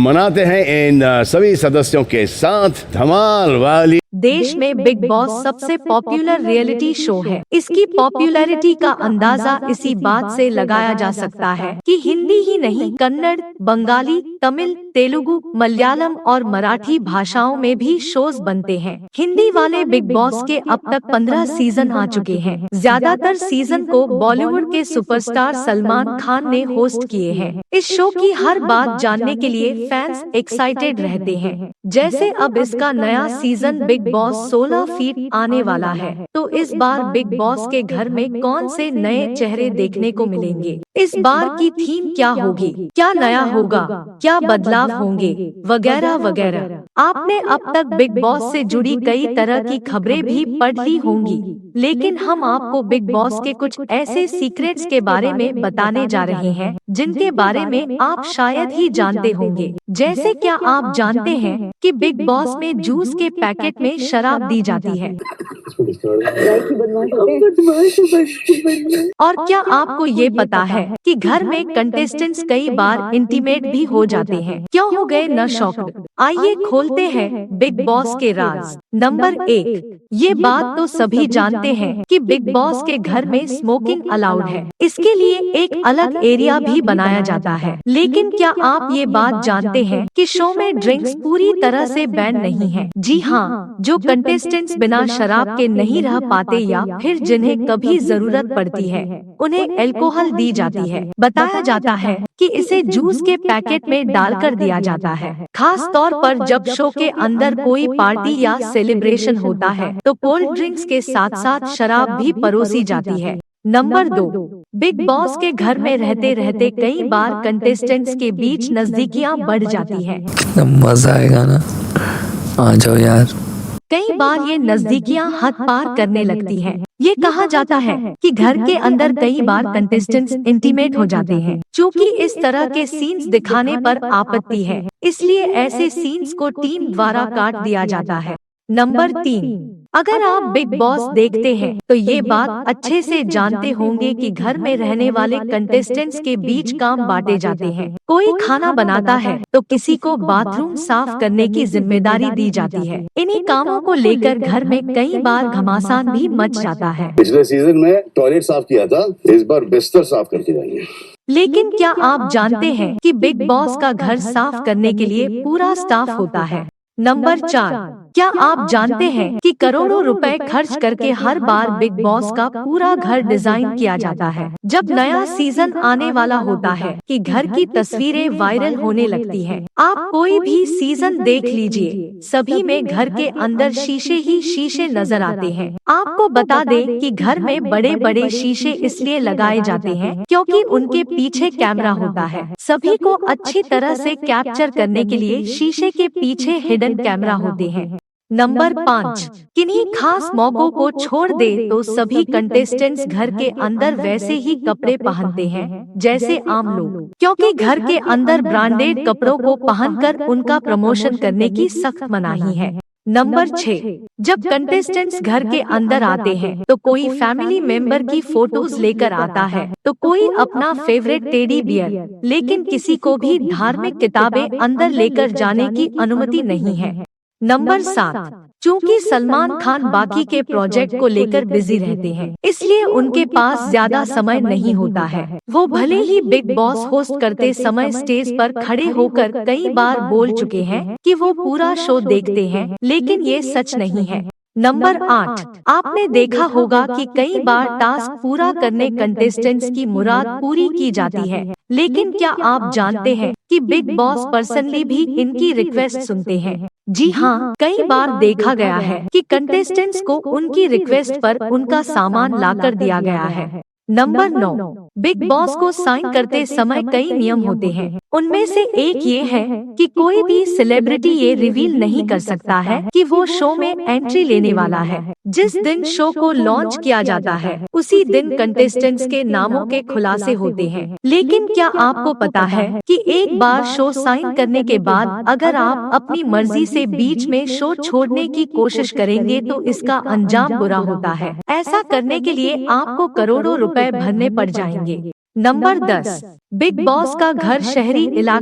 मनाते हैं इन सभी सदस्यों के साथ धमाल वाली। देश में बिग बॉस सबसे पॉपुलर रियलिटी शो है। इसकी पॉपुलैरिटी का अंदाजा इसी बात से लगाया जा सकता है कि हिंदी ही नहीं, कन्नड़, बंगाली, तमिल, तेलुगु, मलयालम और मराठी भाषाओं में भी शोज बनते हैं। हिंदी वाले बिग बॉस के अब तक 15 सीजन आ चुके हैं। ज्यादातर सीजन को बॉलीवुड के सुपरस्टार सलमान खान ने होस्ट किए हैं। इस शो की हर बात जानने के लिए फैंस एक्साइटेड रहते हैं। जैसे अब इसका नया सीजन बिग बॉस 16 फीट आने वाला है, तो इस बार बिग बॉस के घर में कौन से नए चेहरे देखने को मिलेंगे, इस बार की थीम क्या होगी, क्या नया होगा, क्या बदलाव होंगे, वगैरह वगैरह। आपने अब तक बिग बॉस से जुड़ी कई तरह की खबरें भी पढ़ ली होंगी, लेकिन हम आपको बिग बॉस के कुछ ऐसे सीक्रेट्स के बारे में बताने जा रहे हैं जिनके बारे में आप शायद ही जानते होंगे। जैसे क्या आप जानते हैं कि बिग बॉस में जूस के पैकेट में शराब दी जाती है? और क्या आपको ये पता है कि घर में कंटेस्टेंट्स कई बार इंटीमेट भी हो जाते हैं? क्यों हो गए न शॉक्ड? आइए खोलते हैं बिग बॉस के राज। नंबर 1, ये बात तो सभी जानते हैं कि बिग बॉस के घर में स्मोकिंग अलाउड है। इसके लिए एक अलग एरिया भी बनाया जाता है। लेकिन क्या आप ये बात जानते हैं कि शो में ड्रिंक्स पूरी तरह से बैन नहीं है? जी हाँ, जो कंटेस्टेंट्स बिना शराब के नहीं रह पाते या फिर जिन्हें कभी जरूरत पड़ती है, उन्हें अल्कोहल दी जाती है। बताया जाता है कि इसे जूस के पैकेट में डालकर दिया जाता है। खास तौर पर जब शो के अंदर कोई पार्टी या सेलिब्रेशन होता है तो कोल्ड ड्रिंक्स के साथ साथ शराब भी परोसी जाती है। नंबर 2, बिग बॉस के घर में रहते रहते कई बार कंटेस्टेंट्स के बीच नजदीकियां बढ़ जाती है। मजा आएगा ना, आ जाओ यार। कई बार ये नजदीकियां हद पार करने लगती हैं। ये कहा जाता है कि घर के अंदर कई बार कंटेस्टेंट्स इंटीमेट हो जाते हैं। चूँकि इस तरह के सीन्स दिखाने पर आपत्ति है, इसलिए ऐसे सीन्स को टीम द्वारा काट दिया जाता है। नंबर 3, अगर आप बिग बॉस देखते हैं तो ये बात अच्छे से जानते होंगे कि घर में रहने वाले कंटेस्टेंट्स के बीच काम बांटे जाते हैं। कोई खाना बनाता है तो किसी को बाथरूम साफ करने की जिम्मेदारी दी जाती है। इन्हीं कामों को लेकर घर में कई बार घमासान भी मच जाता है। पिछले सीजन में टॉयलेट साफ किया था, इस बार बिस्तर साफ करके जाएंगे। लेकिन क्या आप जानते हैं कि बिग बॉस का घर साफ करने के लिए पूरा स्टाफ होता है? नंबर 4, क्या आप जानते हैं कि करोड़ों रुपए खर्च करके हर बार बिग बॉस का पूरा घर डिजाइन किया जाता है? जब नया सीजन आने वाला होता है कि घर की तस्वीरें वायरल होने लगती हैं। आप कोई भी सीजन देख लीजिए, सभी में घर के अंदर शीशे ही शीशे नजर आते हैं। आपको बता दें कि घर में बड़े बड़े शीशे इसलिए लगाए जाते हैं क्योंकि उनके पीछे कैमरा होता है। सभी को अच्छी तरह से कैप्चर करने के लिए शीशे के पीछे हिडन कैमरा होते हैं। नंबर 5, किन्हीं खास मौकों को छोड़ दे तो सभी कंटेस्टेंट्स घर के अंदर वैसे ही कपड़े पहनते हैं जैसे आम लोग, क्योंकि घर के अंदर ब्रांडेड कपड़ों को पहनकर उनका प्रमोशन करने की सख्त मनाही है। नंबर 6, जब कंटेस्टेंट्स घर के अंदर आते हैं तो कोई फैमिली मेंबर की फोटोज लेकर आता है तो कोई अपना फेवरेट टेडी बियर, लेकिन किसी को भी धार्मिक किताबें अंदर लेकर जाने की अनुमति नहीं है। नंबर 7, चूँकि सलमान खान बाकी के प्रोजेक्ट को लेकर बिजी रहते हैं, इसलिए उनके पास ज्यादा समय नहीं होता है। वो भले ही बिग बॉस होस्ट करते समय स्टेज पर खड़े होकर कई बार बोल चुके हैं कि वो पूरा शो देखते हैं, लेकिन ये सच नहीं है। नंबर 8, आपने देखा होगा कि कई बार टास्क पूरा करने कंटेस्टेंट्स की मुराद पूरी की जाती है, लेकिन क्या आप जानते हैं कि बिग बॉस पर्सनली भी इनकी रिक्वेस्ट सुनते हैं? जी हाँ, कई बार देखा गया है कि कंटेस्टेंट्स को उनकी रिक्वेस्ट पर उनका सामान लाकर दिया गया है। नंबर 9, बिग बॉस को साइन करते समय कई नियम होते हैं। उनमें से एक ये है कि कोई भी सेलिब्रिटी ये रिवील नहीं कर सकता है कि वो शो में एंट्री लेने वाला है। जिस दिन शो को लॉन्च किया जाता है उसी दिन कंटेस्टेंट्स के नामों के खुलासे होते हैं। लेकिन क्या आपको पता है कि एक बार शो साइन करने के बाद अगर आप अपनी मर्जी से बीच में शो छोड़ने की कोशिश करेंगे तो इसका अंजाम बुरा होता है। ऐसा करने के लिए आपको करोड़ों रुपए भरने पड़ जाएंगे। नंबर 10, बिग बॉस का घर शहरी इलाके